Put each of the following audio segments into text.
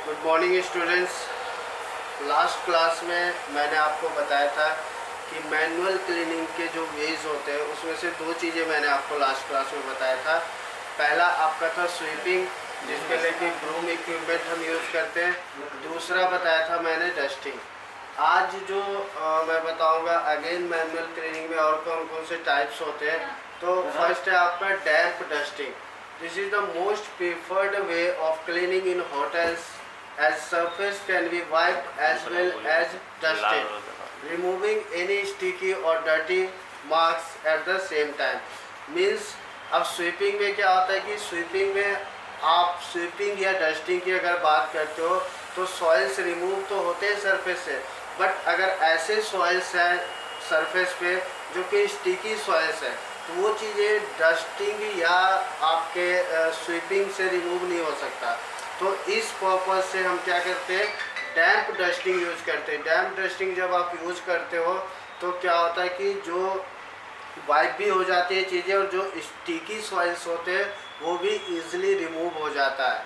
Good morning students. Last class में मैंने आपको बताया था कि मैनुअल क्लीनिंग के जो वेज होते हैं उसमें से दो चीज़ें मैंने आपको लास्ट क्लास में बताया था। पहला आपका था स्वीपिंग, जिसके लिए कि ब्रूम इक्विपमेंट हम यूज़ करते हैं। दूसरा बताया था मैंने डस्टिंग। आज जो मैं बताऊंगा अगेन मैनुअल क्लीनिंग में और कौन कौन से टाइप्स होते हैं। तो फर्स्ट है आपका damp dusting. This is the most preferred way of cleaning in hotels, as surface can be wiped as well as dusted, removing any sticky or dirty marks at the same time. Means अब sweeping में क्या होता है कि sweeping में आप sweeping या dusting की अगर बात करते हो तो सॉइल्स रिमूव तो होते हैं सरफेस से, बट अगर ऐसे सॉइल्स हैं सरफेस पे जो कि स्टिकी सॉइल्स है तो वो चीज़ें डस्टिंग या आपके स्वीपिंग से रिमूव नहीं हो सकता। तो इस पर्पज़ से हम क्या करते हैं, डैम्प डस्टिंग यूज़ करते हैं। डैम्प डस्टिंग जब आप यूज़ करते हो तो क्या होता है कि जो वाइप भी हो जाती है चीज़ें और जो स्टिकी सॉइल्स होते हैं वो भी इजीली रिमूव हो जाता है।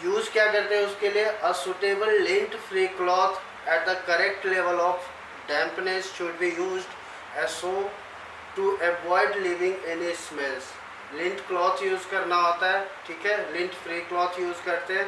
यूज़ क्या करते हैं उसके लिए, a suitable lint free cloth at the correct level of dampness should be used as so to avoid leaving any smells. Lint cloth use करना होता है, ठीक है, लिंट फ्री क्लॉथ यूज़ करते हैं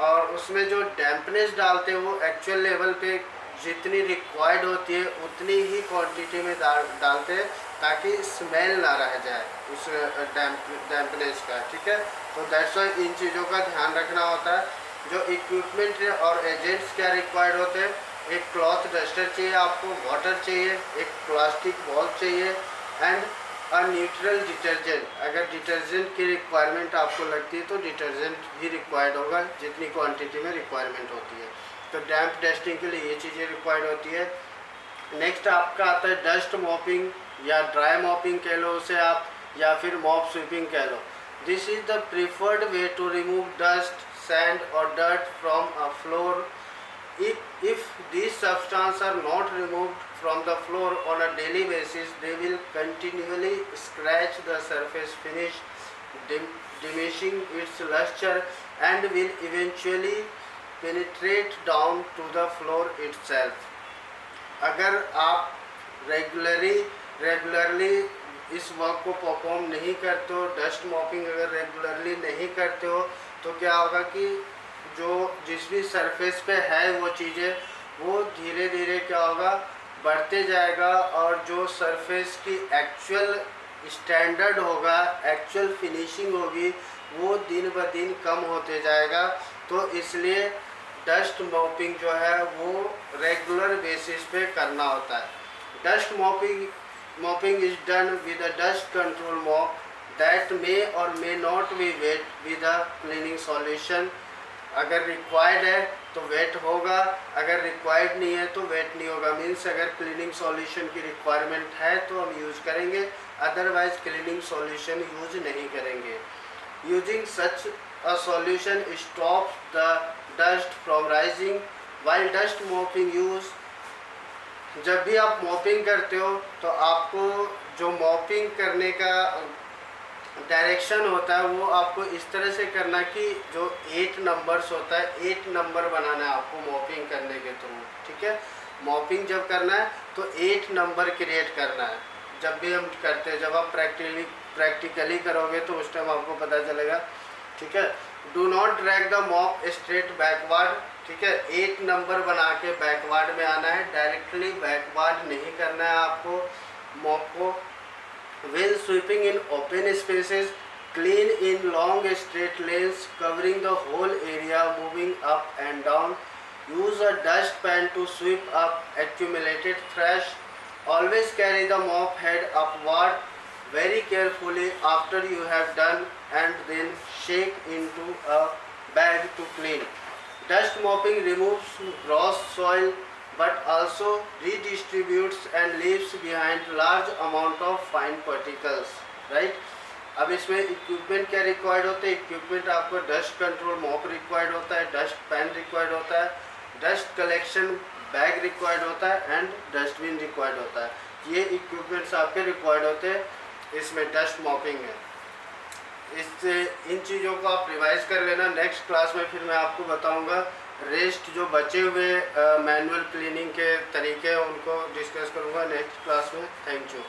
और उसमें जो डैम्पनेस डालते हैं वो एक्चुअल लेवल पे जितनी रिक्वायर्ड होती है उतनी ही क्वांटिटी में डालते हैं ताकि स्मेल ना रह जाए उस डैम्पनेस का, ठीक है। तो दैट्स वाई इन चीज़ों का ध्यान रखना होता है। जो इक्विपमेंट और एजेंट्स क्या रिक्वायर्ड होते हैं, एक क्लॉथ डस्टर चाहिए आपको, वाटर चाहिए, एक प्लास्टिक बॉल चाहिए एंड अ न्यूट्रल डिटर्जेंट। अगर डिटर्जेंट की रिक्वायरमेंट आपको लगती है तो डिटर्जेंट भी रिक्वायर्ड होगा जितनी क्वांटिटी में रिक्वायरमेंट होती है। तो डैम्प डस्टिंग के लिए ये चीज़ें रिक्वायर्ड होती है। नेक्स्ट आपका आता है डस्ट मॉपिंग या ड्राई मॉपिंग कह लो उसे आप, या फिर मॉप स्वीपिंग कह लो। This is the preferred way to remove dust, sand और dirt from a floor. If these substances are not removed from the floor on a daily basis, they will continually scratch the surface finish, diminishing its luster and will eventually penetrate down to the floor itself. अगर आप regularly इस work को perform नहीं करते हो, dust mopping अगर regularly नहीं करते हो तो क्या होगा कि जो जिस भी सरफेस पे है वो चीज़ें वो धीरे धीरे क्या होगा, बढ़ते जाएगा और जो सरफेस की एक्चुअल स्टैंडर्ड होगा, एक्चुअल फिनिशिंग होगी वो दिन ब दिन कम होते जाएगा। तो इसलिए डस्ट मॉपिंग जो है वो रेगुलर बेसिस पे करना होता है। Dust mopping is done with a dust control mop that may or may not be wet with a cleaning solution. अगर रिक्वायर्ड है तो वेट होगा, अगर रिक्वायर्ड नहीं है तो वेट नहीं होगा। मीन्स अगर क्लीनिंग सॉल्यूशन की रिक्वायरमेंट है तो हम यूज़ करेंगे, अदरवाइज क्लीनिंग सॉल्यूशन यूज नहीं करेंगे। Using such a solution stops the dust from rising while dust mopping use. जब भी आप मॉपिंग करते हो तो आपको जो मॉपिंग करने का डायरेक्शन होता है वो आपको इस तरह से करना कि जो 8 नंबर्स होता है 8 नंबर बनाना है आपको मॉपिंग करने के थ्रू, ठीक है। मॉपिंग जब करना है तो 8 नंबर क्रिएट करना है। जब भी हम करते हैं, जब आप प्रैक्टिकली करोगे तो उस टाइम आपको पता चलेगा, ठीक है। Do not drag the mop straight backward, ठीक है। 8 नंबर बना के बैकवर्ड में आना है, डायरेक्टली बैकवर्ड नहीं करना है आपको मॉप को। When sweeping in open spaces, clean in long straight lanes covering the whole area, moving up and down. Use a dust pan to sweep up accumulated trash. Always carry the mop head upward very carefully after you have done and then shake into a bag to clean. Dust mopping removes gross soil but also redistributes and leaves behind large amount of fine particles, right? अब इसमें equipment क्या required होते हैं, equipment आपको dust control mop required होता है, dust pan required होता है, डस्ट कलेक्शन बैग रिक्वायर्ड होता है एंड डस्टबिन रिक्वायर्ड होता है। ये इक्विपमेंट्स आपके रिक्वायर्ड होते हैं इसमें डस्ट मॉपिंग में। इससे इन चीज़ों को आप रिवाइज कर लेना। नेक्स्ट क्लास में फिर मैं आपको बताऊंगा रेस्ट जो बचे हुए मैनुअल क्लीनिंग के तरीके हैं उनको डिस्कस करूंगा नेक्स्ट क्लास में। Thank you.